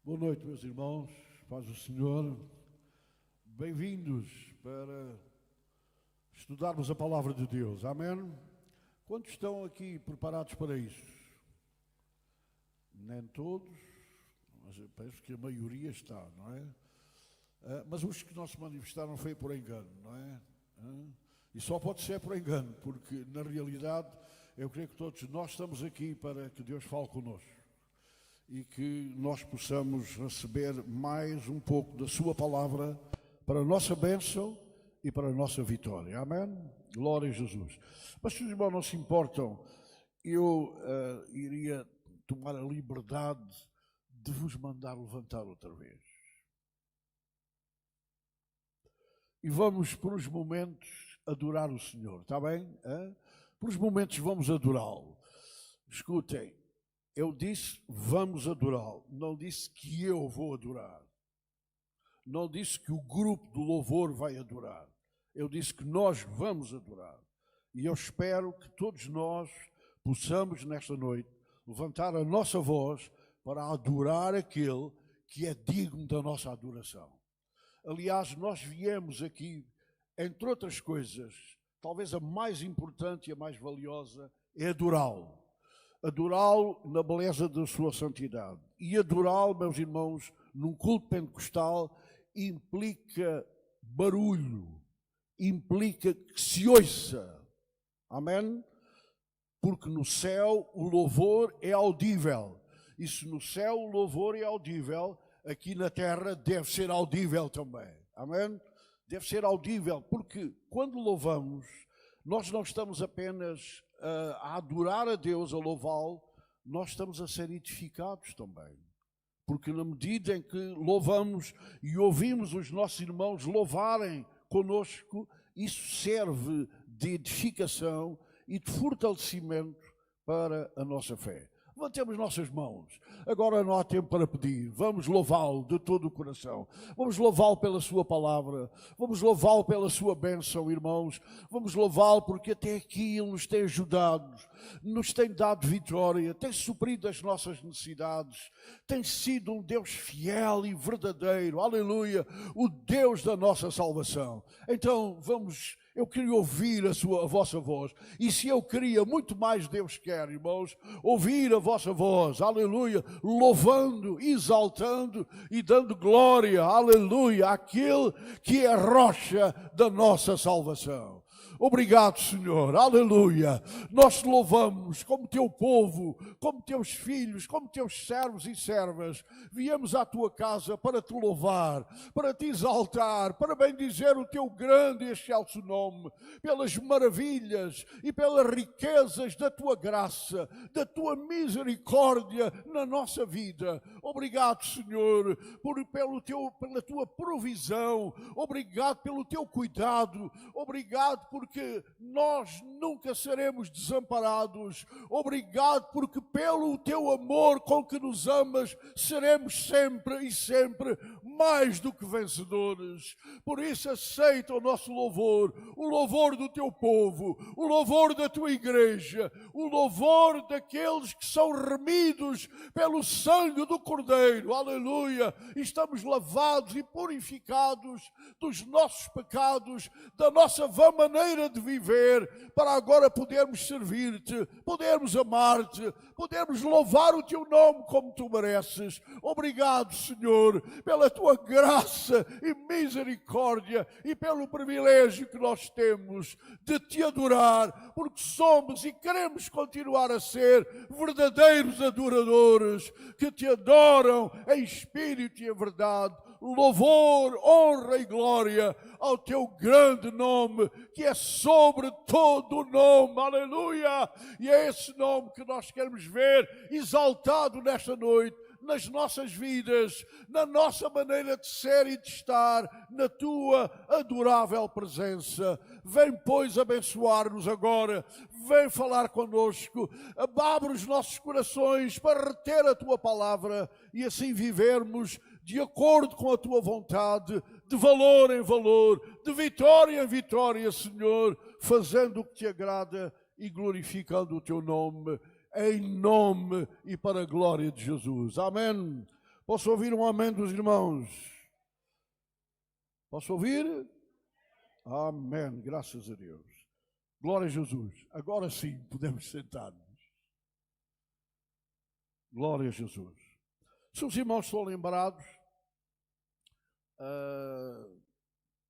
Boa noite, meus irmãos, paz do Senhor. Bem-vindos para estudarmos a palavra de Deus, amém? Quantos estão aqui preparados para isso? Nem todos, mas eu penso que a maioria está, não é? Mas os que não se manifestaram foi por engano, não é? E só pode ser por engano, porque na realidade eu creio que todos nós estamos aqui para que Deus fale connosco e que nós possamos receber mais um pouco da sua palavra para a nossa bênção e para a nossa vitória, amém? Glória a Jesus. Mas se os irmãos não se importam, eu iria tomar a liberdade de vos mandar levantar outra vez. E vamos, por uns momentos, adorar o Senhor, está bem? Por uns momentos vamos adorá-lo. Escutem, eu disse vamos adorá-lo, não disse que eu vou adorar. Não disse que o grupo do louvor vai adorar. Eu disse que nós vamos adorar. E eu espero que todos nós possamos, nesta noite, levantar a nossa voz para adorar aquele que é digno da nossa adoração. Aliás, nós viemos aqui, entre outras coisas, talvez a mais importante e a mais valiosa, é adorá-lo. Adorá-lo na beleza da sua santidade. E adorá-lo, meus irmãos, num culto pentecostal, implica barulho, implica que se ouça. Amém? Porque no céu o louvor é audível. E se no céu o louvor é audível, aqui na terra deve ser audível também. Amém? Deve ser audível, porque quando louvamos, nós não estamos apenas a adorar a Deus, a louvá-lo, nós estamos a ser edificados também. Porque na medida em que louvamos e ouvimos os nossos irmãos louvarem conosco, isso serve de edificação e de fortalecimento para a nossa fé. Levantemos nossas mãos. Agora não há tempo para pedir. Vamos louvá-lo de todo o coração. Vamos louvá-lo pela sua palavra. Vamos louvá-lo pela sua bênção, irmãos. Vamos louvá-lo porque até aqui Ele nos tem ajudado, nos tem dado vitória, tem suprido as nossas necessidades, tem sido um Deus fiel e verdadeiro. Aleluia! O Deus da nossa salvação. Então, vamos... Eu queria ouvir a vossa voz. E se eu queria, muito mais Deus quer, irmãos, ouvir a vossa voz, aleluia, louvando, exaltando e dando glória, aleluia, àquele que é a rocha da nossa salvação. Obrigado, Senhor, aleluia. Nós te louvamos como teu povo, como teus filhos, como teus servos e servas. Viemos à tua casa para te louvar, para te exaltar, para bendizer o teu grande e excelso nome, pelas maravilhas e pelas riquezas da tua graça, da tua misericórdia na nossa vida. Obrigado, Senhor, pela tua provisão. Obrigado pelo teu cuidado. Obrigado porque nós nunca seremos desamparados. Obrigado porque pelo teu amor com que nos amas, seremos sempre e sempre mais do que vencedores. Por isso aceita o nosso louvor, o louvor do teu povo, o louvor da tua igreja, o louvor daqueles que são remidos pelo sangue do Cordeiro. Aleluia! Estamos lavados e purificados dos nossos pecados, da nossa vã maneira de viver, para agora podermos servir-te, podermos amar-te, podermos louvar o teu nome como tu mereces. Obrigado, Senhor, pela tua graça e misericórdia e pelo privilégio que nós temos de te adorar, porque somos e queremos continuar a ser verdadeiros adoradores que te adoram em espírito e em verdade. Louvor, honra e glória ao teu grande nome, que é sobre todo o nome, aleluia! E é esse nome que nós queremos ver exaltado nesta noite, nas nossas vidas, na nossa maneira de ser e de estar, na tua adorável presença. Vem, pois, abençoar-nos agora, vem falar connosco, abre os nossos corações para reter a tua palavra e assim vivermos de acordo com a tua vontade, de valor em valor, de vitória em vitória, Senhor, fazendo o que te agrada e glorificando o teu nome, em nome e para a glória de Jesus. Amém. Posso ouvir um amém dos irmãos? Posso ouvir? Amém, graças a Deus. Glória a Jesus. Agora sim, podemos sentar-nos. Glória a Jesus. Se os irmãos estão lembrados,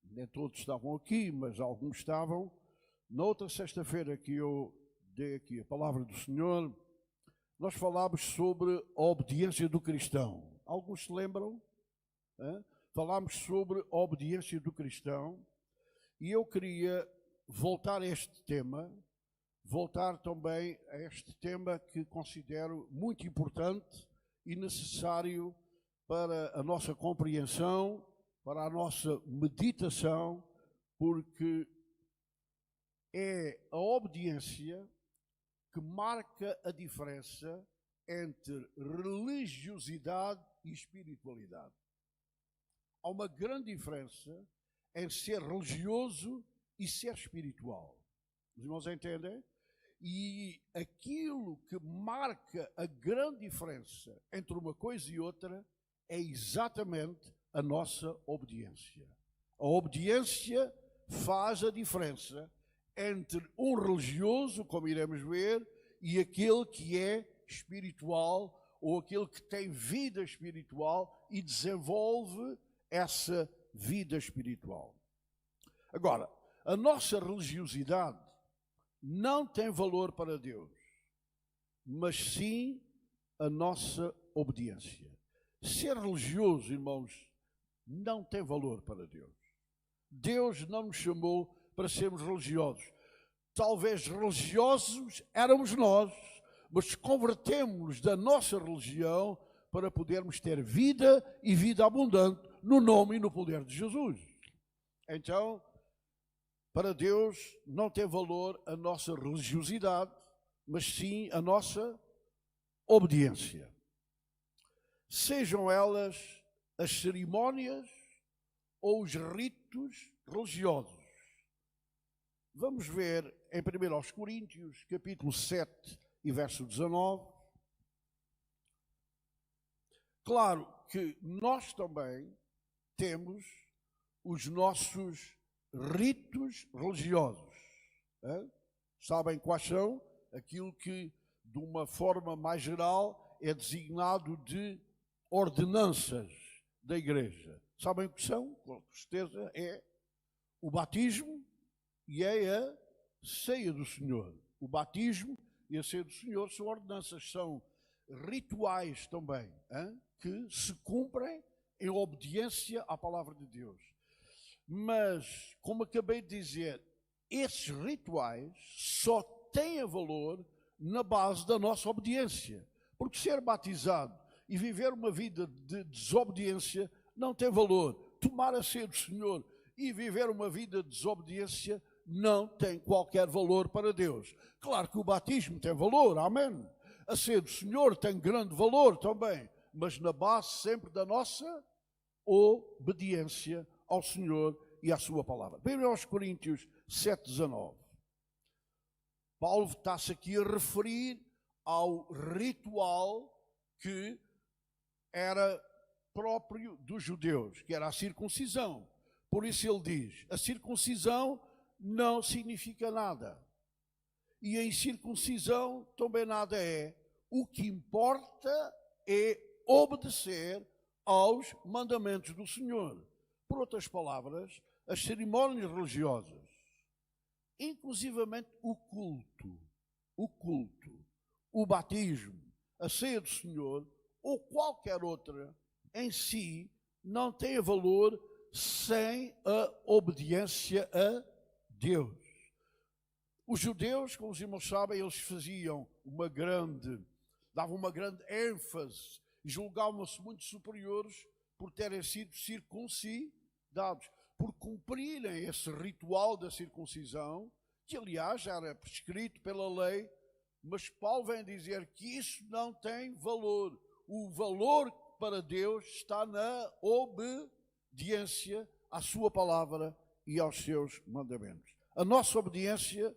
nem todos estavam aqui, mas alguns estavam. Na outra sexta-feira que eu dei aqui a palavra do Senhor, nós falámos sobre a obediência do cristão. Alguns se lembram? Falámos sobre a obediência do cristão e eu queria voltar a este tema, voltar também a este tema que considero muito importante e necessário para a nossa compreensão, para a nossa meditação, porque é a obediência que marca a diferença entre religiosidade e espiritualidade. Há uma grande diferença em ser religioso e ser espiritual. Os irmãos entendem? E aquilo que marca a grande diferença entre uma coisa e outra é exatamente a nossa obediência. A obediência faz a diferença entre um religioso, como iremos ver, e aquele que é espiritual, ou aquele que tem vida espiritual e desenvolve essa vida espiritual. Agora, a nossa religiosidade não tem valor para Deus, mas sim a nossa obediência. Ser religioso, irmãos, não tem valor para Deus. Deus não nos chamou para sermos religiosos. Talvez religiosos éramos nós, mas convertemos-nos da nossa religião para podermos ter vida e vida abundante no nome e no poder de Jesus. Então, para Deus não tem valor a nossa religiosidade, mas sim a nossa obediência. Sejam elas as cerimónias ou os ritos religiosos. Vamos ver em 1 Coríntios, capítulo 7 e verso 19. Claro que nós também temos os nossos ritos religiosos. Sabem quais são? Aquilo que, de uma forma mais geral, é designado de ordenanças da igreja. Sabem o que são? Com certeza é o batismo e é a ceia do Senhor. O batismo e a ceia do Senhor são ordenanças, são rituais também, que se cumprem em obediência à palavra de Deus. Mas, como acabei de dizer, esses rituais só têm valor na base da nossa obediência. Porque ser batizado e viver uma vida de desobediência não tem valor. Tomar a ceia do Senhor e viver uma vida de desobediência não tem qualquer valor para Deus. Claro que o batismo tem valor, amém. A ceia do Senhor tem grande valor também, mas na base sempre da nossa obediência ao Senhor e à sua palavra. 1 Coríntios 7,19. Paulo está-se aqui a referir ao ritual que era próprio dos judeus, que era a circuncisão. Por isso ele diz, a circuncisão não significa nada. E em circuncisão também nada é. O que importa é obedecer aos mandamentos do Senhor. Por outras palavras, as cerimónias religiosas, inclusivamente o culto, o batismo, a ceia do Senhor ou qualquer outra em si não tem valor sem a obediência a Deus. Os judeus, como os irmãos sabem, eles davam uma grande ênfase e julgavam-se muito superiores por terem sido circuncidados, por cumprirem esse ritual da circuncisão, que aliás já era prescrito pela lei, mas Paulo vem dizer que isso não tem valor. O valor para Deus está na obediência à sua palavra e aos seus mandamentos. A nossa obediência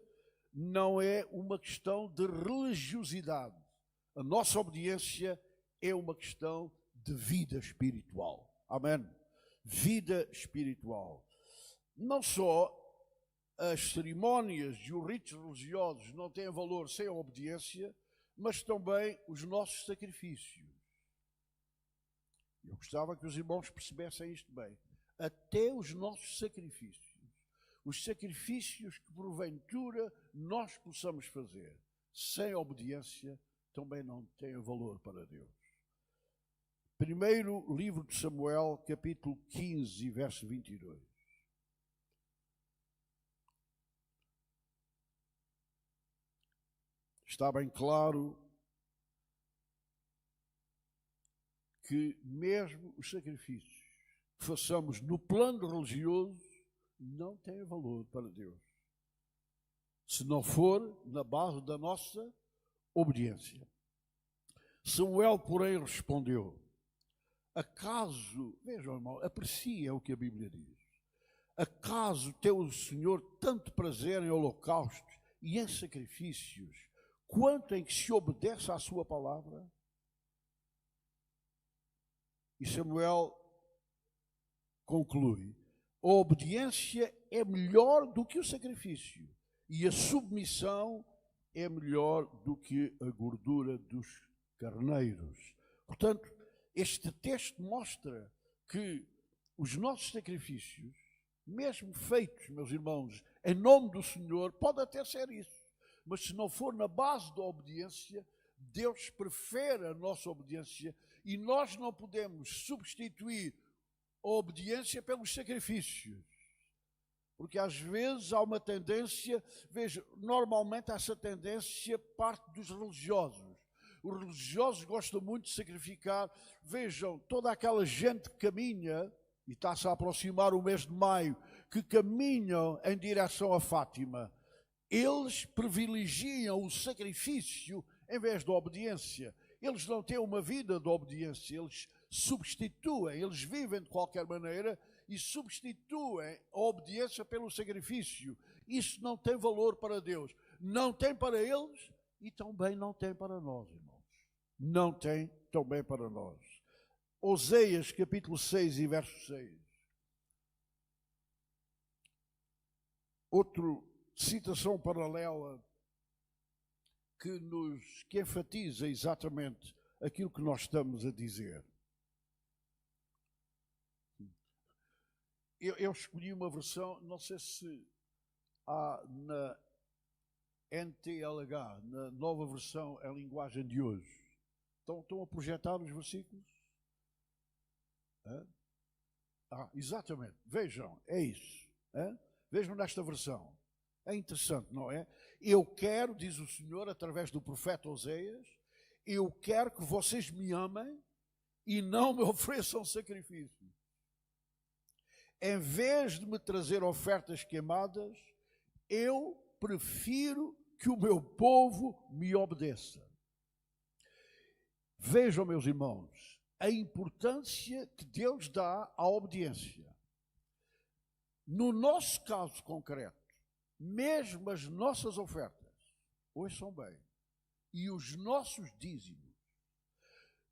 não é uma questão de religiosidade. A nossa obediência é uma questão de vida espiritual. Amém? Vida espiritual. Não só as cerimónias e os ritos religiosos não têm valor sem a obediência, mas também os nossos sacrifícios. Eu gostava que os irmãos percebessem isto bem. Até os nossos sacrifícios. Os sacrifícios que porventura nós possamos fazer sem obediência também não têm valor para Deus. Primeiro livro de Samuel, capítulo 15, verso 22. Está bem claro que mesmo os sacrifícios que façamos no plano religioso não têm valor para Deus, se não for na base da nossa obediência. Samuel, porém, respondeu: acaso, vejam, irmão, aprecia o que a Bíblia diz. Acaso tem o Senhor tanto prazer em holocaustos e em sacrifícios, quanto em que se obedece à sua palavra? E Samuel conclui: a obediência é melhor do que o sacrifício, e a submissão é melhor do que a gordura dos carneiros. Portanto, este texto mostra que os nossos sacrifícios, mesmo feitos, meus irmãos, em nome do Senhor, pode até ser isso, mas se não for na base da obediência, Deus prefere a nossa obediência e nós não podemos substituir a obediência pelos sacrifícios. Porque às vezes há uma tendência, veja, normalmente essa tendência parte dos religiosos. Os religiosos gostam muito de sacrificar. Vejam, toda aquela gente que caminha, e está-se a aproximar o mês de maio, que caminham em direção a Fátima, eles privilegiam o sacrifício em vez da obediência. Eles não têm uma vida de obediência, eles substituem, eles vivem de qualquer maneira e substituem a obediência pelo sacrifício. Isso não tem valor para Deus, não tem para eles e também não tem para nós, irmãos. Não tem também para nós. Oseias, capítulo 6 e verso 6. Outra citação paralela que enfatiza exatamente aquilo que nós estamos a dizer. Eu escolhi uma versão, não sei se há na NTLH, na nova versão, a linguagem de hoje. Estão a projetar os versículos? Exatamente. Vejam, é isso. Vejam nesta versão. É interessante, não é? Eu quero, diz o Senhor, através do profeta Oseias, eu quero que vocês me amem e não me ofereçam sacrifício. Em vez de me trazer ofertas queimadas, eu prefiro que o meu povo me obedeça. Vejam, meus irmãos, a importância que Deus dá à obediência. No nosso caso concreto, mesmo as nossas ofertas, ouçam bem, e os nossos dízimos,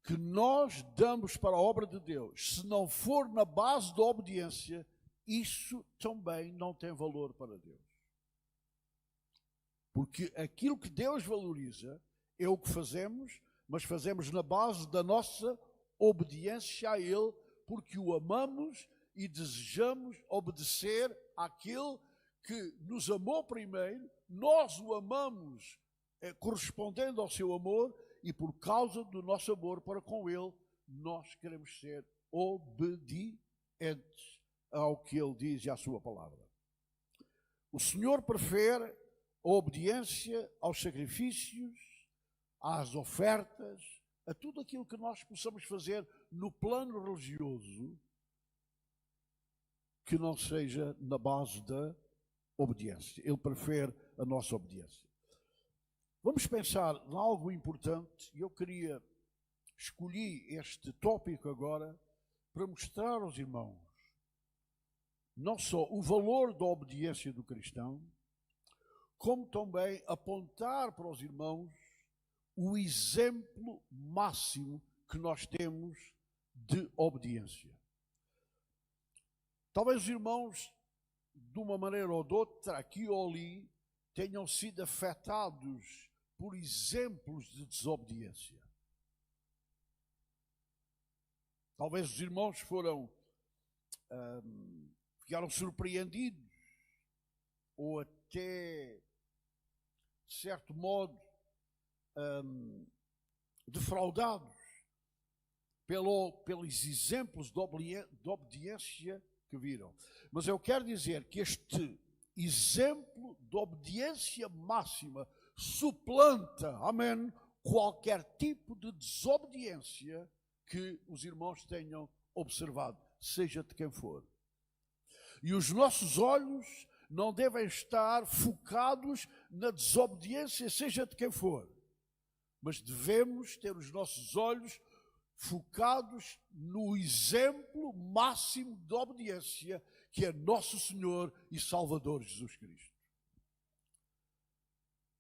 que nós damos para a obra de Deus, se não for na base da obediência, isso também não tem valor para Deus. Porque aquilo que Deus valoriza é o que fazemos, mas fazemos na base da nossa obediência a Ele, porque o amamos e desejamos obedecer àquele que nos amou primeiro, nós o amamos correspondendo ao seu amor, e por causa do nosso amor para com Ele, nós queremos ser obedientes ao que Ele diz e à sua palavra. O Senhor prefere a obediência aos sacrifícios, às ofertas, a tudo aquilo que nós possamos fazer no plano religioso, que não seja na base da obediência. Ele prefere a nossa obediência. Vamos pensar em algo importante, e eu escolhi este tópico agora para mostrar aos irmãos não só o valor da obediência do cristão, como também apontar para os irmãos o exemplo máximo que nós temos de obediência. Talvez os irmãos, de uma maneira ou de outra, aqui ou ali, tenham sido afetados por exemplos de desobediência. Talvez os irmãos ficaram surpreendidos ou até, de certo modo, defraudados pelos exemplos de obediência que viram. Mas eu quero dizer que este exemplo de obediência máxima suplanta, amém, qualquer tipo de desobediência que os irmãos tenham observado, seja de quem for. E os nossos olhos não devem estar focados na desobediência, seja de quem for, mas devemos ter os nossos olhos focados no exemplo máximo de obediência que é nosso Senhor e Salvador Jesus Cristo.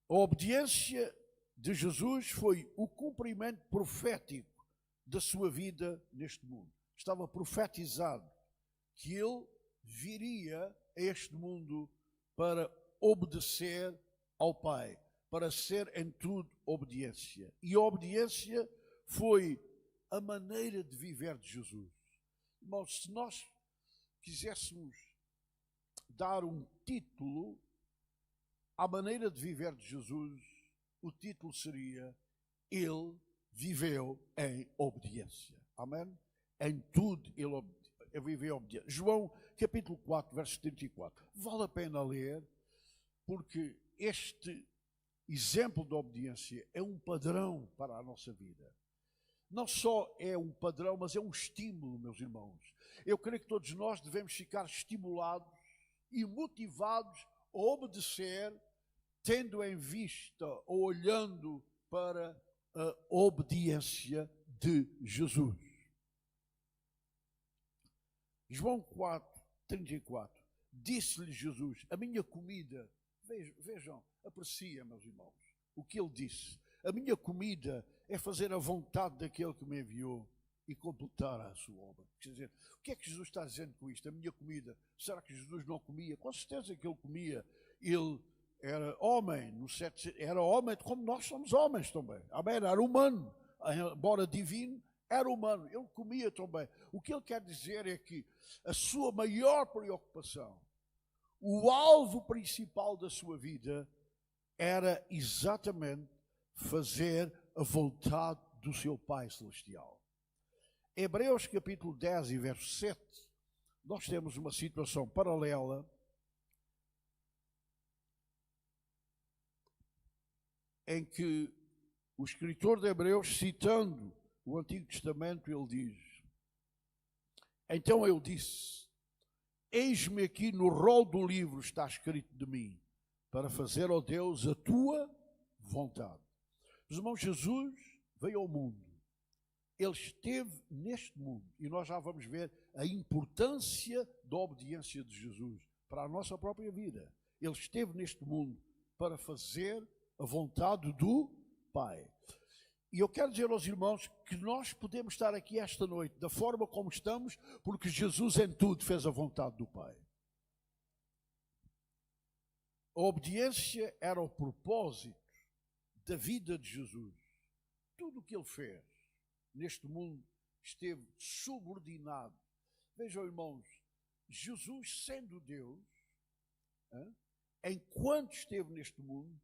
A obediência de Jesus foi o cumprimento profético da sua vida neste mundo. Estava profetizado que ele viria a este mundo para obedecer ao Pai, para ser em tudo obediência. E a obediência foi a maneira de viver de Jesus. Irmãos, se nós quiséssemos dar um título à maneira de viver de Jesus, o título seria: Ele viveu em obediência. Amém? Em tudo ele viveu em obediência. João capítulo 4, verso 34. Vale a pena ler, porque este exemplo de obediência é um padrão para a nossa vida. Não só é um padrão, mas é um estímulo, meus irmãos. Eu creio que todos nós devemos ficar estimulados e motivados a obedecer, tendo em vista ou olhando para a obediência de Jesus. João 4, 34. Disse-lhe Jesus: a minha comida, vejam, apreciem, meus irmãos, o que ele disse. A minha comida é fazer a vontade daquele que me enviou e completar a sua obra. Quer dizer, o que é que Jesus está dizendo com isto? A minha comida. Será que Jesus não comia? Com certeza que ele comia. Ele era homem, era homem como nós somos homens também. Amém? Era humano. Embora divino, era humano. Ele comia também. O que ele quer dizer é que a sua maior preocupação, o alvo principal da sua vida, era exatamente fazer a vontade do seu Pai Celestial. Hebreus capítulo 10 e verso 7, nós temos uma situação paralela em que o escritor de Hebreus, citando o Antigo Testamento, ele diz: então eu disse: eis-me aqui no rol do livro está escrito de mim, para fazer, ó Deus, a tua vontade. Os irmãos, Jesus veio ao mundo, ele esteve neste mundo, e nós já vamos ver a importância da obediência de Jesus para a nossa própria vida. Ele esteve neste mundo para fazer a vontade do Pai. E eu quero dizer aos irmãos que nós podemos estar aqui esta noite da forma como estamos, porque Jesus em tudo fez a vontade do Pai. A obediência era o propósito da vida de Jesus. Tudo o que ele fez neste mundo esteve subordinado. Vejam, irmãos, Jesus, sendo Deus, enquanto esteve neste mundo,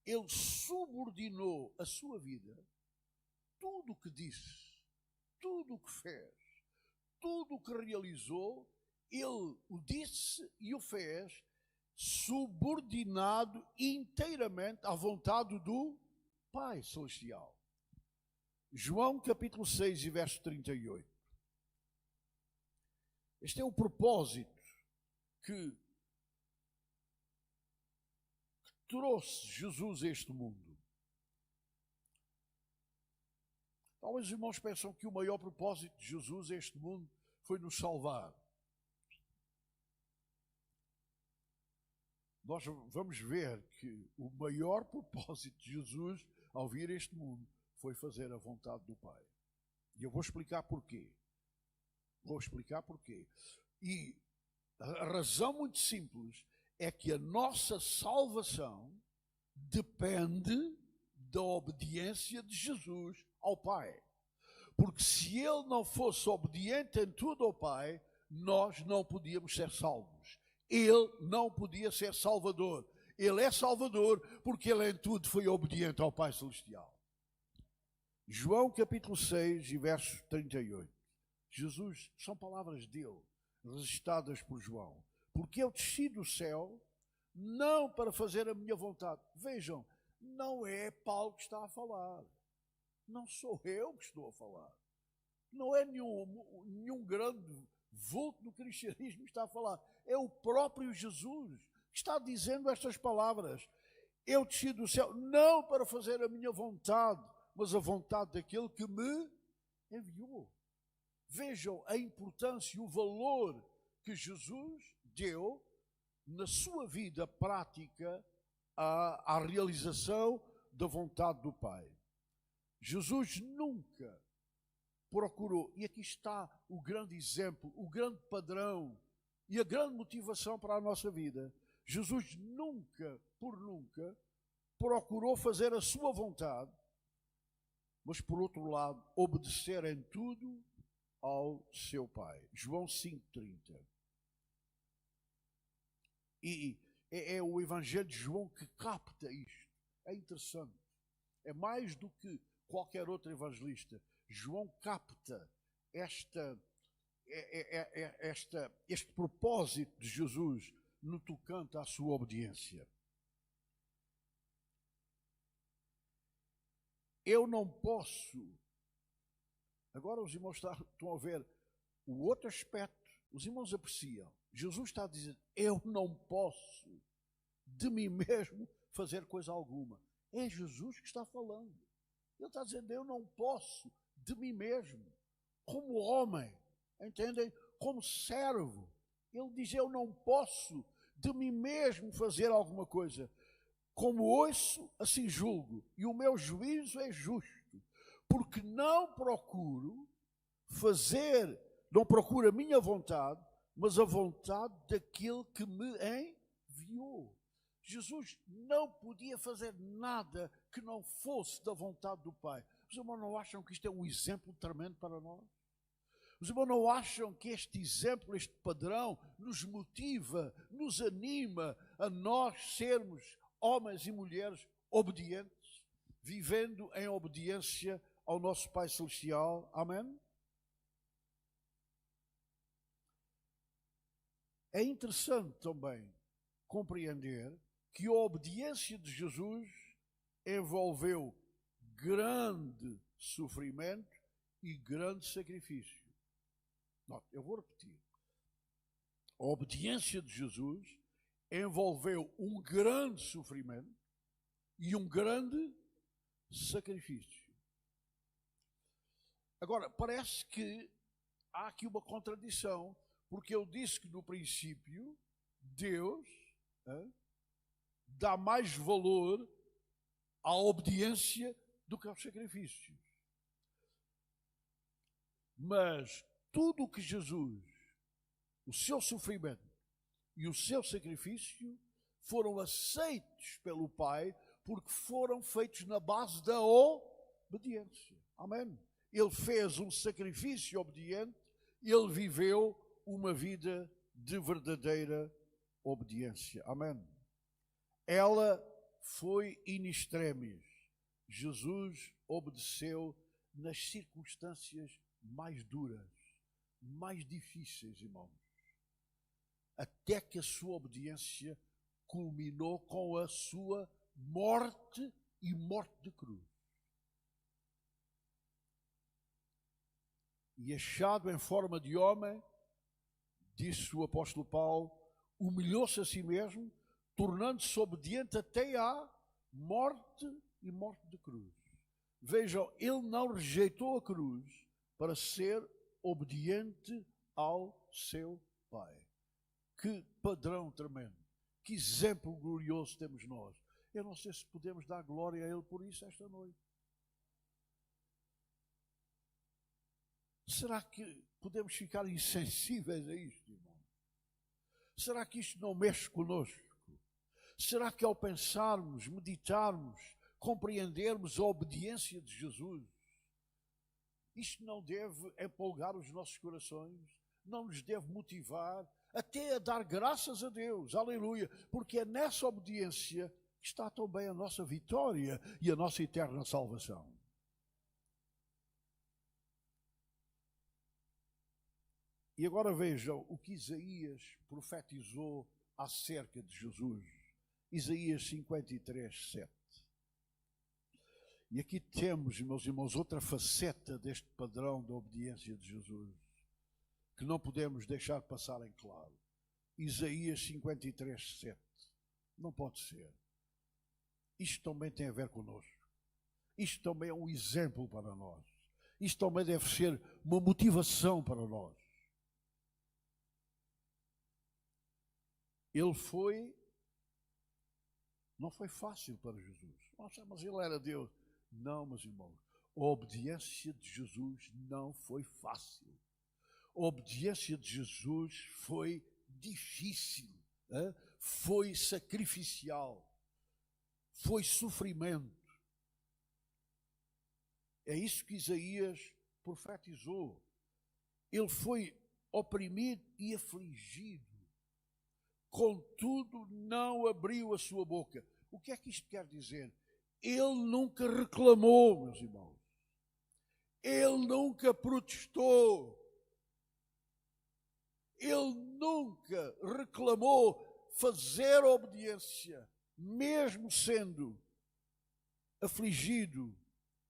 ele subordinou a sua vida, tudo o que disse, tudo o que fez, tudo o que realizou, ele o disse e o fez subordinado inteiramente à vontade do Pai Celestial. João capítulo 6 e verso 38. Este é o propósito que trouxe Jesus a este mundo. Talvez os irmãos pensam que o maior propósito de Jesus a este mundo foi nos salvar. Nós vamos ver que o maior propósito de Jesus ao vir a este mundo foi fazer a vontade do Pai. E eu vou explicar porquê. Vou explicar porquê. E a razão muito simples é que a nossa salvação depende da obediência de Jesus ao Pai. Porque se ele não fosse obediente em tudo ao Pai, nós não podíamos ser salvos. Ele não podia ser Salvador. Ele é Salvador porque ele em tudo foi obediente ao Pai Celestial. João capítulo 6 e verso 38. Jesus, são palavras dele, registradas por João. Porque eu desci do céu, não para fazer a minha vontade. Vejam, não é Paulo que está a falar. Não sou eu que estou a falar. Não é nenhum grande vulto do cristianismo que está a falar. É o próprio Jesus que está dizendo estas palavras. Eu desci do céu, não para fazer a minha vontade, mas a vontade daquele que me enviou. Vejam a importância e o valor que Jesus deu na sua vida prática à realização da vontade do Pai. Jesus nunca procurou, e aqui está o grande exemplo, o grande padrão e a grande motivação para a nossa vida. Jesus nunca, por nunca, procurou fazer a sua vontade, mas por outro lado, obedecer em tudo ao seu Pai. João 5,30. E é o Evangelho de João que capta isto. É interessante. É mais do que qualquer outro evangelista. João capta este propósito de Jesus no tocante à sua obediência. Eu não posso. Agora os irmãos estão a ver o outro aspecto. Os irmãos apreciam. Jesus está a dizer, eu não posso de mim mesmo fazer coisa alguma. É Jesus que está falando. Ele está dizendo, eu não posso de mim mesmo, como homem, entendem? Como servo. Ele diz, eu não posso de mim mesmo fazer alguma coisa. Como ouço, assim julgo, e o meu juízo é justo, porque não procuro a minha vontade, mas a vontade daquele que me enviou. Jesus não podia fazer nada que não fosse da vontade do Pai. Os irmãos não acham que isto é um exemplo tremendo para nós? Os irmãos não acham que este exemplo, este padrão, nos motiva, nos anima a nós sermos homens e mulheres obedientes, vivendo em obediência ao nosso Pai Celestial? Amém? É interessante também compreender que a obediência de Jesus envolveu grande sofrimento e grande sacrifício. Note, eu vou repetir. A obediência de Jesus envolveu um grande sofrimento e um grande sacrifício. Agora, parece que há aqui uma contradição, porque eu disse que no princípio Deus dá mais valor à obediência do que aos sacrifícios. Mas tudo o que Jesus, o seu sofrimento e o seu sacrifício foram aceitos pelo Pai porque foram feitos na base da obediência. Amém? Ele fez um sacrifício obediente, ele viveu uma vida de verdadeira obediência. Amém? Ela foi in extremis. Jesus obedeceu nas circunstâncias mais duras, mais difíceis, irmãos. Até que a sua obediência culminou com a sua morte e morte de cruz. E achado em forma de homem, disse o apóstolo Paulo, humilhou-se a si mesmo, tornando-se obediente até à morte e morte de cruz. Vejam, ele não rejeitou a cruz para ser obediente ao seu Pai. Que padrão tremendo, que exemplo glorioso temos nós. Eu não sei se podemos dar glória a ele por isso esta noite. Será que podemos ficar insensíveis a isto, irmão? Será que isto não mexe conosco? Será que ao pensarmos, meditarmos, compreendermos a obediência de Jesus, isto não deve empolgar os nossos corações? Não nos deve motivar até a dar graças a Deus, aleluia, porque é nessa obediência que está também a nossa vitória e a nossa eterna salvação. E agora vejam o que Isaías profetizou acerca de Jesus. Isaías 53, 7. E aqui temos, meus irmãos, outra faceta deste padrão da obediência de Jesus, que não podemos deixar passar em claro. Isaías 53, 7. Não pode ser. Isto também tem a ver connosco. Isto também é um exemplo para nós. Isto também deve ser uma motivação para nós. Não foi fácil para Jesus. Nossa, mas ele era Deus. Não, meus irmãos, a obediência de Jesus não foi fácil. A obediência de Jesus foi difícil, foi sacrificial, foi sofrimento. É isso que Isaías profetizou. Ele foi oprimido e afligido. Contudo, não abriu a sua boca. O que é que isto quer dizer? Ele nunca reclamou, meus irmãos. Ele nunca protestou. Ele nunca reclamou fazer obediência, mesmo sendo afligido.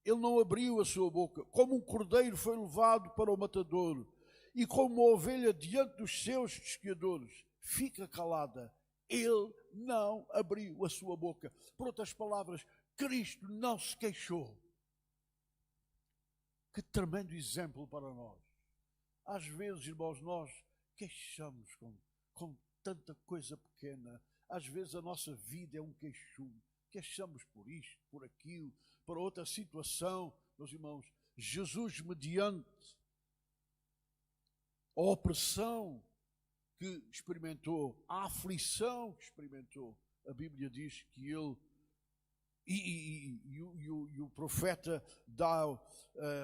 Ele não abriu a sua boca. Como um cordeiro foi levado para o matadouro, e como uma ovelha diante dos seus tosquiadores, fica calada. Ele não abriu a sua boca. Por outras palavras, Cristo não se queixou. Que tremendo exemplo para nós. Às vezes, irmãos, nós queixamos com tanta coisa pequena. Às vezes a nossa vida é um queixume. Queixamos por isto, por aquilo, por outra situação. Meus irmãos, Jesus, mediante a opressão que experimentou, a aflição que experimentou, a Bíblia diz que ele, e o profeta dá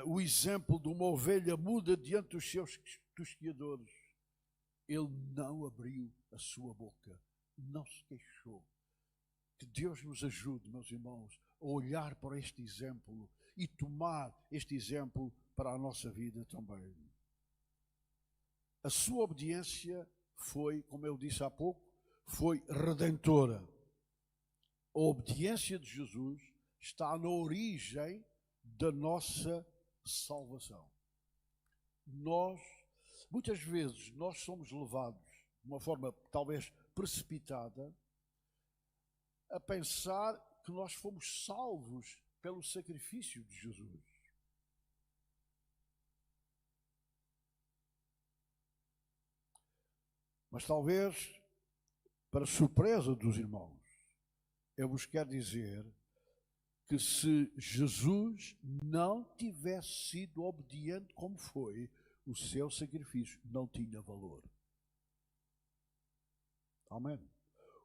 o exemplo de uma ovelha muda diante dos seus tosquiadores. Ele não abriu a sua boca, não se queixou. Que Deus nos ajude, meus irmãos, a olhar para este exemplo e tomar este exemplo para a nossa vida também. A sua obediência foi, como eu disse há pouco, foi redentora. A obediência de Jesus está na origem da nossa salvação. Muitas vezes, nós somos levados, de uma forma talvez precipitada, a pensar que nós fomos salvos pelo sacrifício de Jesus. Mas talvez, para surpresa dos irmãos, eu vos quero dizer que se Jesus não tivesse sido obediente como foi, o seu sacrifício não tinha valor. Amém?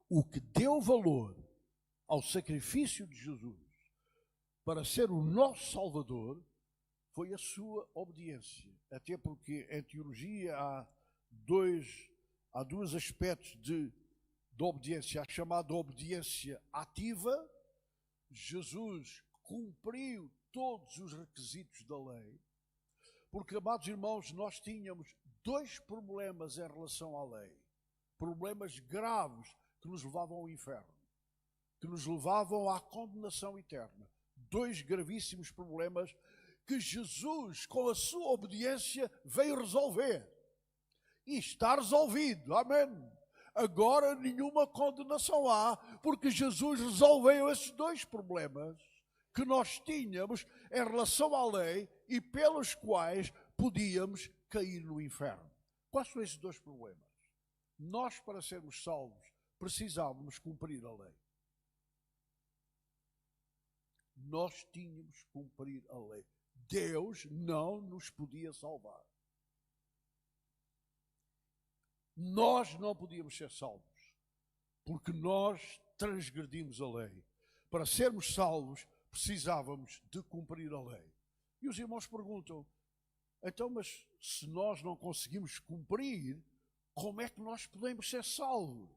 O que deu valor ao sacrifício de Jesus para ser o nosso Salvador foi a sua obediência. Até porque em teologia há dois aspectos de obediência. A chamada obediência ativa. Jesus cumpriu todos os requisitos da lei. Porque, amados irmãos, nós tínhamos dois problemas em relação à lei. Problemas graves que nos levavam ao inferno. Que nos levavam à condenação eterna. Dois gravíssimos problemas que Jesus, com a sua obediência, veio resolver. E está resolvido. Amém. Agora nenhuma condenação há, porque Jesus resolveu esses dois problemas que nós tínhamos em relação à lei e pelos quais podíamos cair no inferno. Quais são esses dois problemas? Nós, para sermos salvos, precisávamos cumprir a lei. Nós tínhamos que cumprir a lei. Deus não nos podia salvar. Nós não podíamos ser salvos, porque nós transgredimos a lei. Para sermos salvos, precisávamos de cumprir a lei. E os irmãos perguntam, então, mas se nós não conseguimos cumprir, como é que nós podemos ser salvos?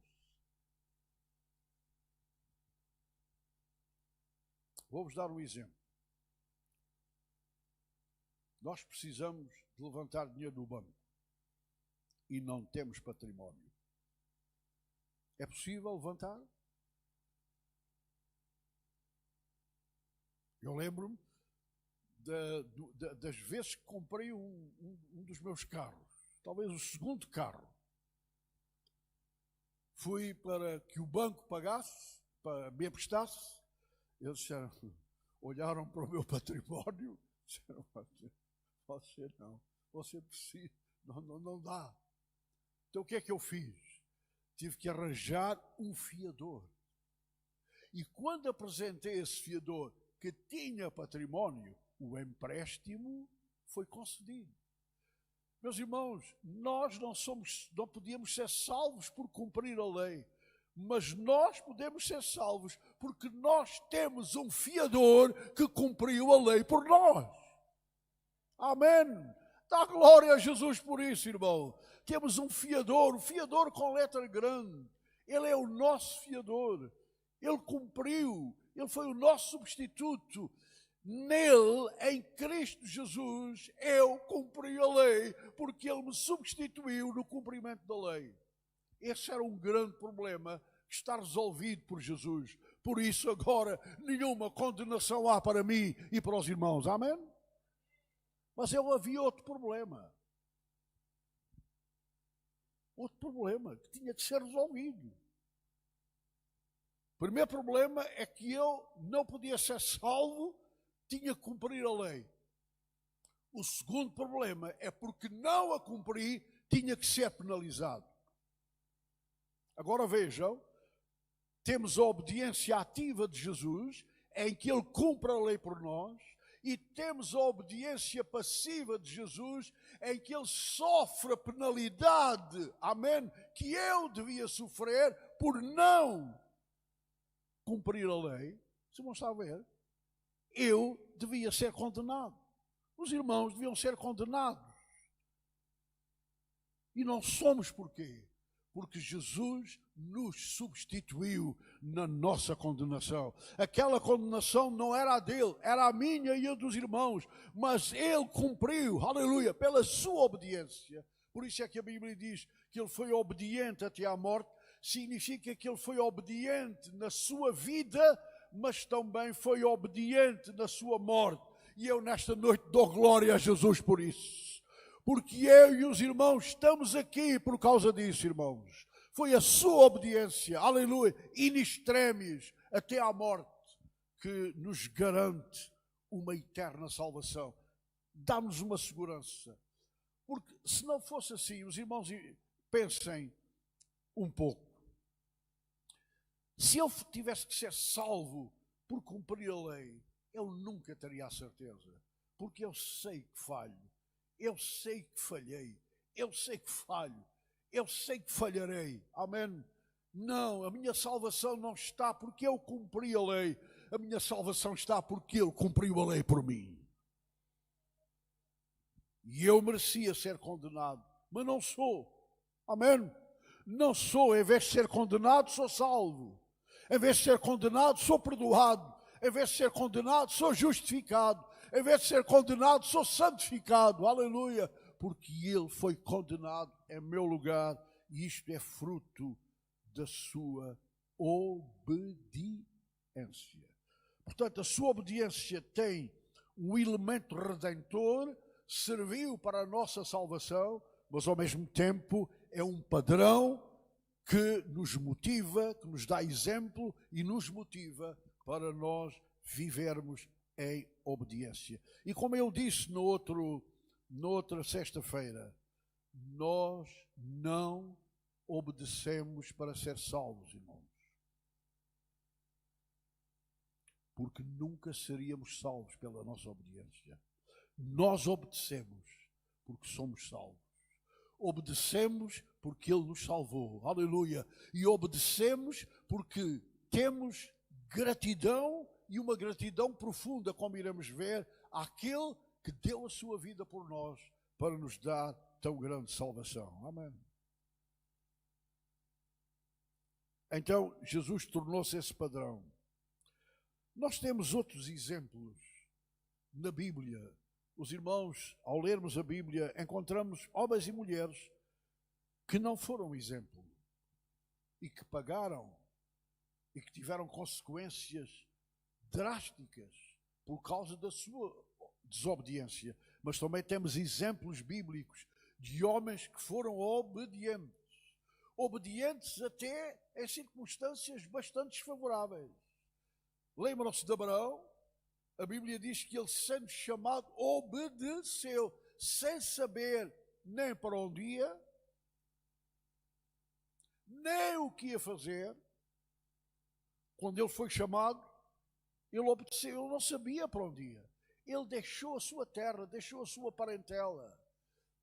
Vou-vos dar um exemplo. Nós precisamos de levantar dinheiro do banco e não temos património. É possível levantar? Eu lembro-me das vezes que comprei um dos meus carros, talvez o segundo carro. Fui para que o banco pagasse, para me emprestasse. Eles disseram, olharam para o meu património, disseram, você precisa, não dá. Então o que é que eu fiz? Tive que arranjar um fiador. E quando apresentei esse fiador que tinha património, o empréstimo foi concedido. Meus irmãos, nós não podíamos ser salvos por cumprir a lei, mas nós podemos ser salvos porque nós temos um fiador que cumpriu a lei por nós. Amém. Dá glória a Jesus por isso, irmão. Temos um fiador com letra grande. Ele é o nosso fiador. Ele cumpriu, ele foi o nosso substituto. Nele, em Cristo Jesus, eu cumpri a lei, porque ele me substituiu no cumprimento da lei. Esse era um grande problema que está resolvido por Jesus. Por isso agora nenhuma condenação há para mim e para os irmãos. Amém? Mas havia outro problema. Outro problema que tinha que ser resolvido. O primeiro problema é que eu não podia ser salvo, tinha que cumprir a lei. O segundo problema é porque não a cumpri, tinha que ser penalizado. Agora vejam, temos a obediência ativa de Jesus, em que ele cumpre a lei por nós, e temos a obediência passiva de Jesus, em que ele sofre a penalidade, amém, que eu devia sofrer por não cumprir a lei. Você não está a ver? Eu devia ser condenado. Os irmãos deviam ser condenados. E não somos porquê? Porque Jesus nos substituiu na nossa condenação. Aquela condenação não era a dele, era a minha e a dos irmãos. Mas ele cumpriu, aleluia, pela sua obediência. Por isso é que a Bíblia diz que ele foi obediente até à morte. Significa que ele foi obediente na sua vida, mas também foi obediente na sua morte. E eu nesta noite dou glória a Jesus por isso. Porque eu e os irmãos estamos aqui por causa disso, irmãos. Foi a sua obediência, aleluia, in extremis, até à morte, que nos garante uma eterna salvação. Dá-nos uma segurança. Porque se não fosse assim, os irmãos pensem um pouco. Se eu tivesse que ser salvo por cumprir a lei, eu nunca teria a certeza. Porque eu sei que falho. Eu sei que falhei, eu sei que falho, eu sei que falharei, amém? Não, a minha salvação não está porque eu cumpri a lei, a minha salvação está porque ele cumpriu a lei por mim. E eu merecia ser condenado, mas não sou, amém? Não sou, em vez de ser condenado, sou salvo. Em vez de ser condenado, sou perdoado. Em vez de ser condenado, sou justificado. Em vez de ser condenado, sou santificado, aleluia, porque ele foi condenado em meu lugar, e isto é fruto da sua obediência. Portanto, a sua obediência tem um elemento redentor, serviu para a nossa salvação, mas ao mesmo tempo é um padrão que nos motiva, que nos dá exemplo e nos motiva para nós vivermos em obediência. E como eu disse noutra sexta-feira, nós não obedecemos para ser salvos, irmãos. Porque nunca seríamos salvos pela nossa obediência. Nós obedecemos porque somos salvos. Obedecemos porque Ele nos salvou. Aleluia. E obedecemos porque temos gratidão, e uma gratidão profunda, como iremos ver, àquele que deu a sua vida por nós para nos dar tão grande salvação. Amém. Então, Jesus tornou-se esse padrão. Nós temos outros exemplos na Bíblia. Os irmãos, ao lermos a Bíblia, encontramos homens e mulheres que não foram exemplo e que pagaram e que tiveram consequências drásticas por causa da sua desobediência. Mas também temos exemplos bíblicos de homens que foram obedientes. Obedientes até em circunstâncias bastante desfavoráveis. Lembram-se de Abraão? A Bíblia diz que ele, sendo chamado, obedeceu, sem saber nem para onde ia, nem o que ia fazer. Quando ele foi chamado, ele obedeceu, ele não sabia para onde ia. Ele deixou a sua terra, deixou a sua parentela,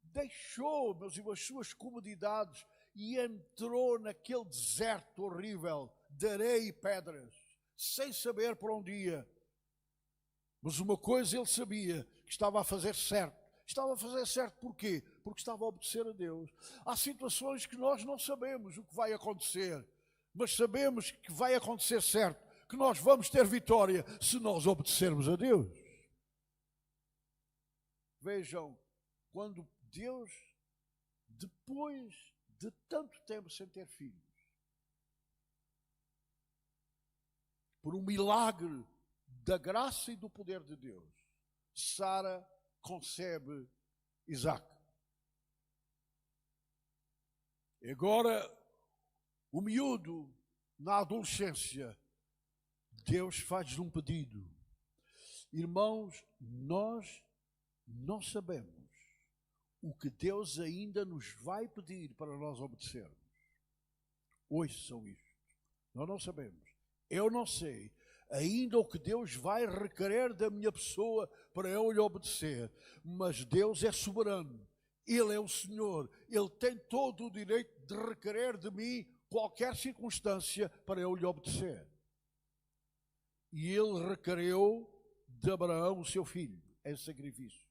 deixou, meus irmãos, as suas comodidades e entrou naquele deserto horrível de areia e pedras, sem saber para onde ia. Mas uma coisa ele sabia, que estava a fazer certo. Estava a fazer certo porquê? Porque estava a obedecer a Deus. Há situações que nós não sabemos o que vai acontecer, mas sabemos que vai acontecer certo, que nós vamos ter vitória se nós obedecermos a Deus. Vejam, quando Deus, depois de tanto tempo sem ter filhos, por um milagre da graça e do poder de Deus, Sara concebe Isaac. E agora, o miúdo, na adolescência, Deus faz-lhe um pedido. Irmãos, nós não sabemos o que Deus ainda nos vai pedir para nós obedecermos. Ouçam isto. Nós não sabemos. Eu não sei ainda o que Deus vai requerer da minha pessoa para eu lhe obedecer. Mas Deus é soberano. Ele é o Senhor. Ele tem todo o direito de requerer de mim qualquer circunstância para eu lhe obedecer. E ele requereu de Abraão, o seu filho, em sacrifício.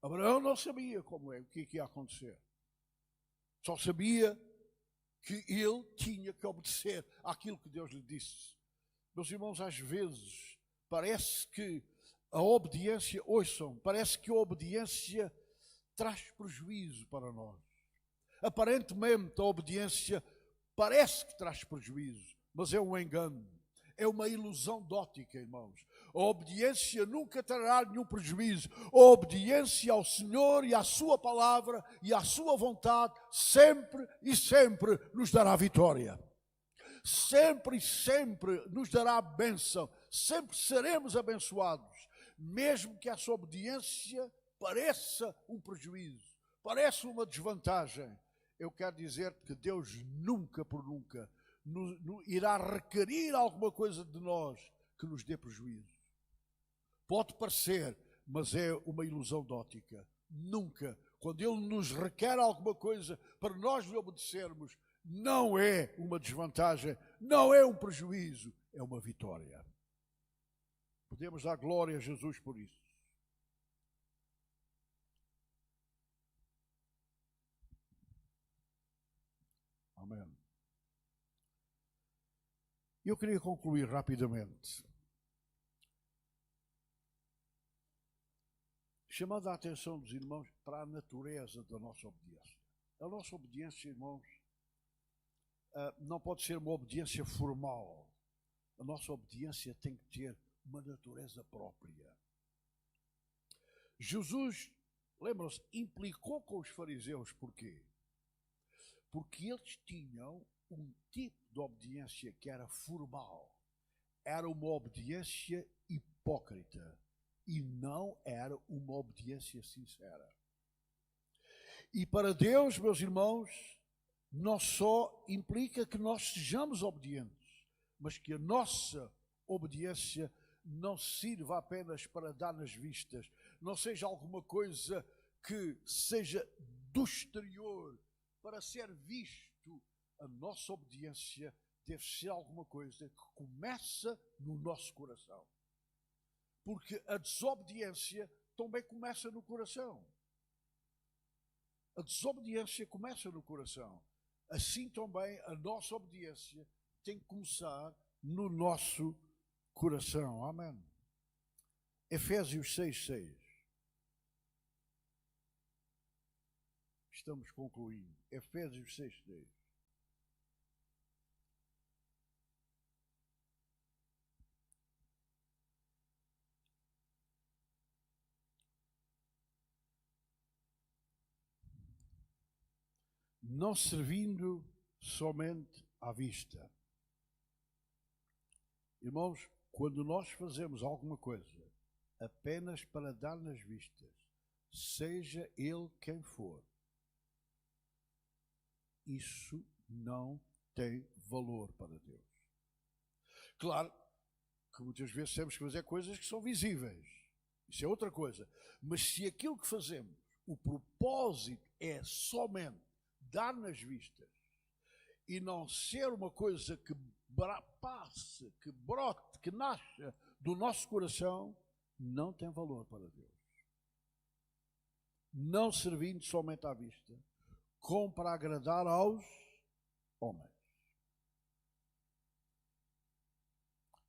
Abraão não sabia como é, o que ia acontecer. Só sabia que ele tinha que obedecer àquilo que Deus lhe disse. Meus irmãos, às vezes parece que a obediência, ouçam, parece que a obediência traz prejuízo para nós. Aparentemente a obediência parece que traz prejuízo, mas é um engano, é uma ilusão de ótica, irmãos. A obediência nunca trará nenhum prejuízo. A obediência ao Senhor e à sua palavra e à sua vontade sempre e sempre nos dará vitória. Sempre e sempre nos dará bênção. Sempre seremos abençoados, mesmo que essa obediência pareça um prejuízo, pareça uma desvantagem. Eu quero dizer que Deus nunca por nunca irá requerir alguma coisa de nós que nos dê prejuízo. Pode parecer, mas é uma ilusão de ótica. Nunca, quando Ele nos requer alguma coisa para nós lhe obedecermos, não é uma desvantagem, não é um prejuízo, é uma vitória. Podemos dar glória a Jesus por isso. Amém. Eu queria concluir rapidamente, chamando a atenção dos irmãos para a natureza da nossa obediência. A nossa obediência, irmãos, não pode ser uma obediência formal. A nossa obediência tem que ter uma natureza própria. Jesus, lembram-se, implicou com os fariseus, porquê? Porque eles tinham um tipo de obediência que era formal. Era uma obediência hipócrita e não era uma obediência sincera. E para Deus, meus irmãos, não só implica que nós sejamos obedientes, mas que a nossa obediência não sirva apenas para dar nas vistas, não seja alguma coisa que seja do exterior para ser visto. A nossa obediência deve ser alguma coisa que começa no nosso coração. Porque a desobediência também começa no coração. A desobediência começa no coração. Assim também a nossa obediência tem que começar no nosso coração. Amém. Efésios 6:6. Estamos concluindo. Efésios 6:6. Não servindo somente à vista. Irmãos, quando nós fazemos alguma coisa apenas para dar nas vistas, seja ele quem for, isso não tem valor para Deus. Claro que muitas vezes temos que fazer coisas que são visíveis. Isso é outra coisa. Mas se aquilo que fazemos, o propósito é somente dar nas vistas e não ser uma coisa que passe, que brote, que nasça do nosso coração, não tem valor para Deus. Não servindo somente à vista, como para agradar aos homens.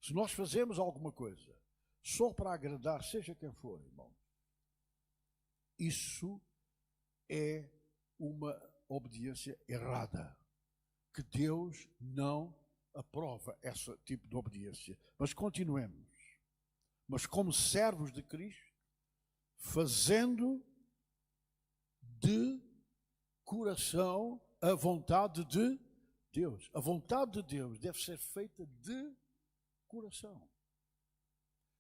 Se nós fazemos alguma coisa só para agradar, seja quem for, irmão, isso é uma obediência errada, que Deus não aprova esse tipo de obediência. Mas continuemos. Mas como servos de Cristo, fazendo de coração a vontade de Deus. A vontade de Deus deve ser feita de coração.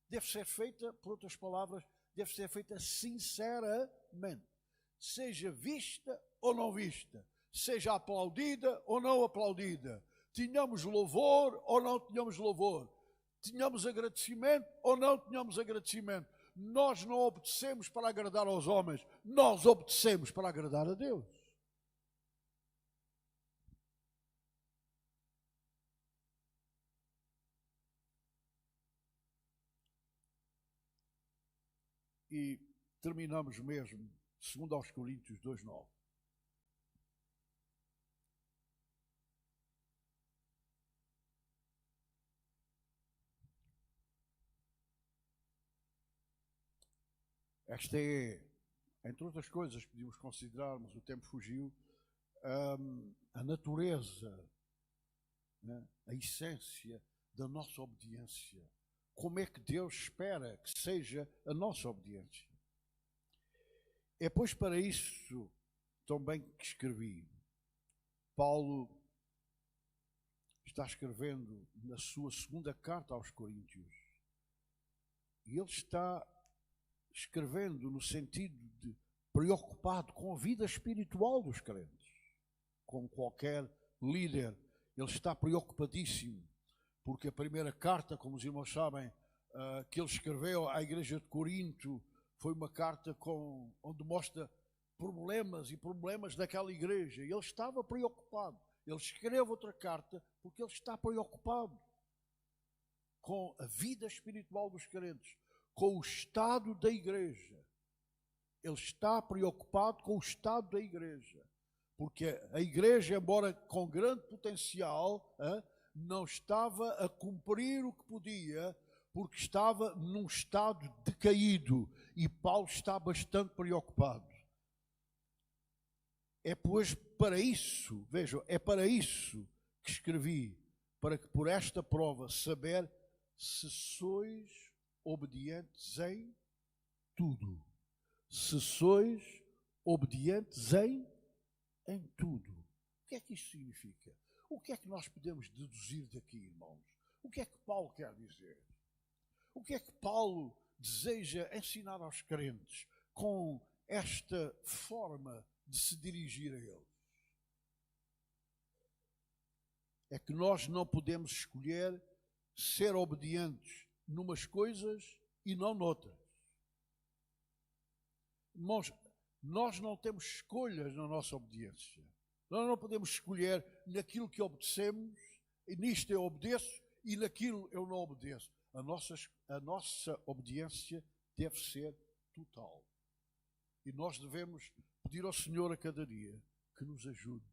Deve ser feita, por outras palavras, deve ser feita sinceramente. Seja vista ou não vista, seja aplaudida ou não aplaudida, tenhamos louvor ou não tenhamos louvor, tenhamos agradecimento ou não tenhamos agradecimento. Nós não obedecemos para agradar aos homens, nós obedecemos para agradar a Deus. E terminamos mesmo, segundo aos Coríntios 2:9. Esta é, entre outras coisas, podíamos considerar, mas o tempo fugiu, a natureza, né, a essência da nossa obediência. Como é que Deus espera que seja a nossa obediência? É pois para isso também que escrevi. Paulo está escrevendo na sua segunda carta aos Coríntios. E ele está escrevendo no sentido de preocupado com a vida espiritual dos crentes. Como qualquer líder, ele está preocupadíssimo, porque a primeira carta, como os irmãos sabem, que ele escreveu à igreja de Corinto, foi uma carta onde mostra problemas daquela igreja. E ele estava preocupado. Ele escreve outra carta porque ele está preocupado com a vida espiritual dos crentes, com o estado da igreja. Ele está preocupado com o estado da igreja. Porque a igreja, embora com grande potencial, não estava a cumprir o que podia, porque estava num estado decaído. E Paulo está bastante preocupado. É pois para isso, vejam, é para isso que escrevi, para que por esta prova saber se sois obedientes em tudo. Se sois obedientes em tudo. O que é que isto significa? O que é que nós podemos deduzir daqui, irmãos? O que é que Paulo quer dizer? O que é que Paulo deseja ensinar aos crentes com esta forma de se dirigir a eles? É que nós não podemos escolher ser obedientes numas coisas e não noutras. Irmãos, nós não temos escolhas na nossa obediência. Nós não podemos escolher naquilo que obedecemos, e nisto eu obedeço e naquilo eu não obedeço. A nossa obediência deve ser total. E nós devemos pedir ao Senhor a cada dia que nos ajude,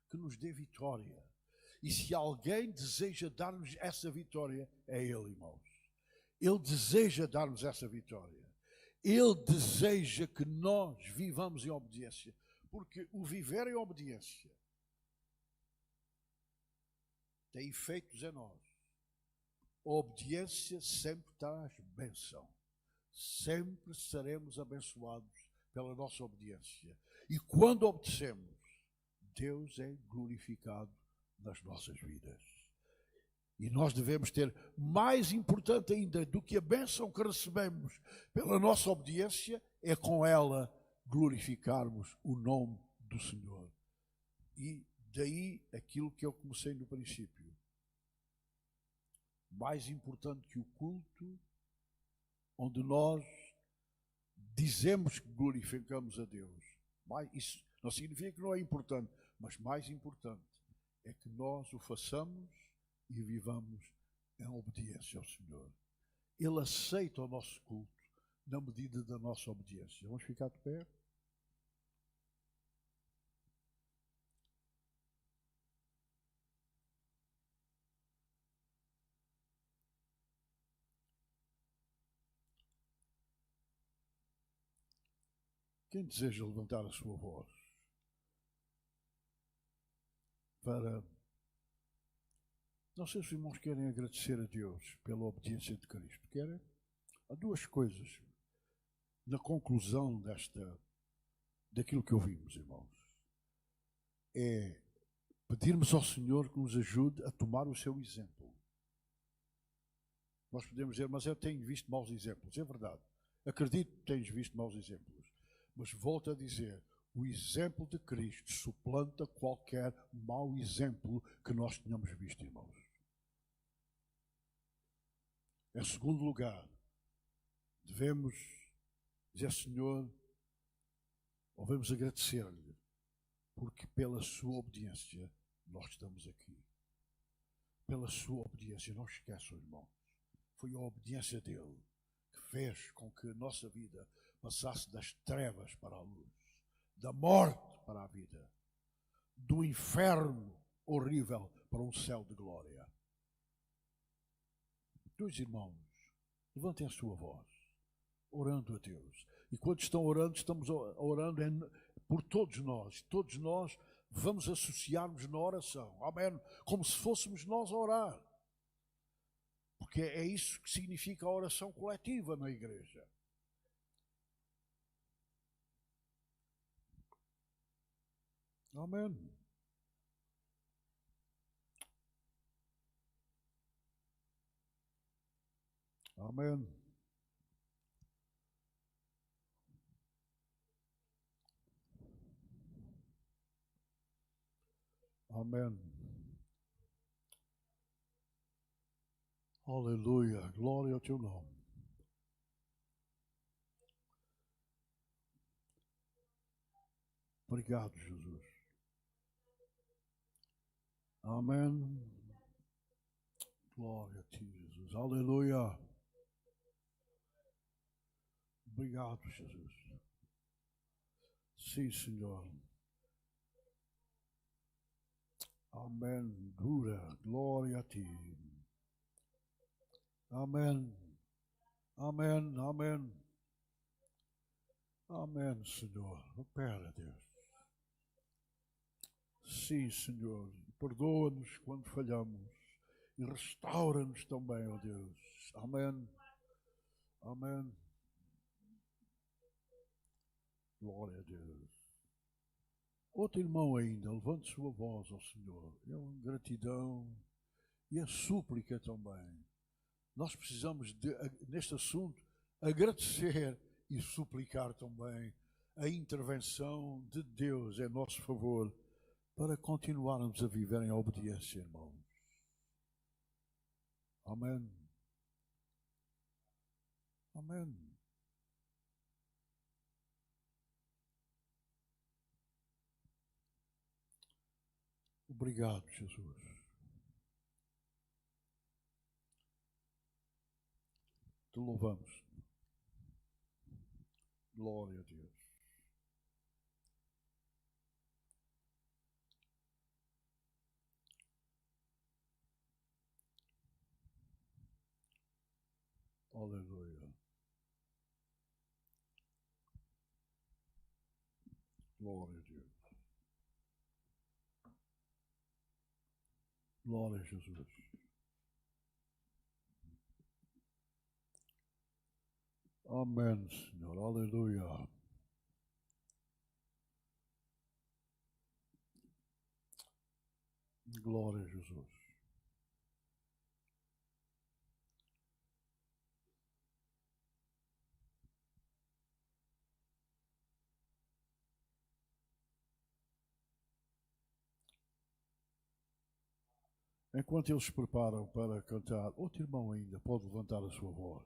que nos dê vitória. E se alguém deseja dar-nos essa vitória, é Ele, irmãos. Ele deseja dar-nos essa vitória. Ele deseja que nós vivamos em obediência. Porque o viver em obediência tem efeitos em nós. A obediência sempre traz bênção. Sempre seremos abençoados pela nossa obediência. E quando obedecemos, Deus é glorificado nas nossas vidas. E nós devemos ter, mais importante ainda do que a bênção que recebemos pela nossa obediência, é com ela glorificarmos o nome do Senhor. E daí aquilo que eu comecei no princípio. Mais importante que o culto, onde nós dizemos que glorificamos a Deus. Isso não significa que não é importante, mas mais importante é que nós o façamos e vivamos em obediência ao Senhor. Ele aceita o nosso culto na medida da nossa obediência. Vamos ficar de pé? Quem deseja levantar a sua voz para... Não sei se os irmãos querem agradecer a Deus pela obediência de Cristo. Querem? Há duas coisas na conclusão daquilo que ouvimos, irmãos. É pedirmos ao Senhor que nos ajude a tomar o seu exemplo. Nós podemos dizer, mas eu tenho visto maus exemplos. É verdade. Acredito que tens visto maus exemplos. Mas volto a dizer, o exemplo de Cristo suplanta qualquer mau exemplo que nós tenhamos visto, irmãos. Em segundo lugar, devemos dizer, Senhor, ou devemos agradecer-lhe, porque pela sua obediência nós estamos aqui. Pela sua obediência, não esqueçam, irmãos, foi a obediência dele que fez com que a nossa vida passasse das trevas para a luz, da morte para a vida, do inferno horrível para um céu de glória. Dois irmãos, levantem a sua voz, orando a Deus. E quando estão orando, estamos orando por todos nós. Todos nós vamos associar-nos na oração. Amém? Como se fôssemos nós a orar. Porque é isso que significa a oração coletiva na igreja. Amém. Amém. Amém. Aleluia. Glória ao teu nome. Obrigado, Jesus. Amém. Glória a ti, Jesus. Aleluia. Obrigado, Jesus. Sim, Senhor. Amém. Glória a ti. Amém. Amém. Amém. Amém, Senhor. Opera, Deus. Sim, Senhor. Perdoa-nos quando falhamos e restaura-nos também, ó Deus. Amém. Amém. Glória a Deus. Outro irmão ainda, levante sua voz ao Senhor. É uma gratidão e a súplica também. Nós precisamos, neste assunto, agradecer e suplicar também a intervenção de Deus em nosso favor para continuarmos a viver em obediência, irmãos. Amém. Amém. Obrigado, Jesus. Te louvamos. Glória a Deus. Aleluia. Glória a Deus. Glória a Jesus. Amém, Senhor. Aleluia. Glória a Jesus. Enquanto eles se preparam para cantar, outro irmão ainda pode levantar a sua voz.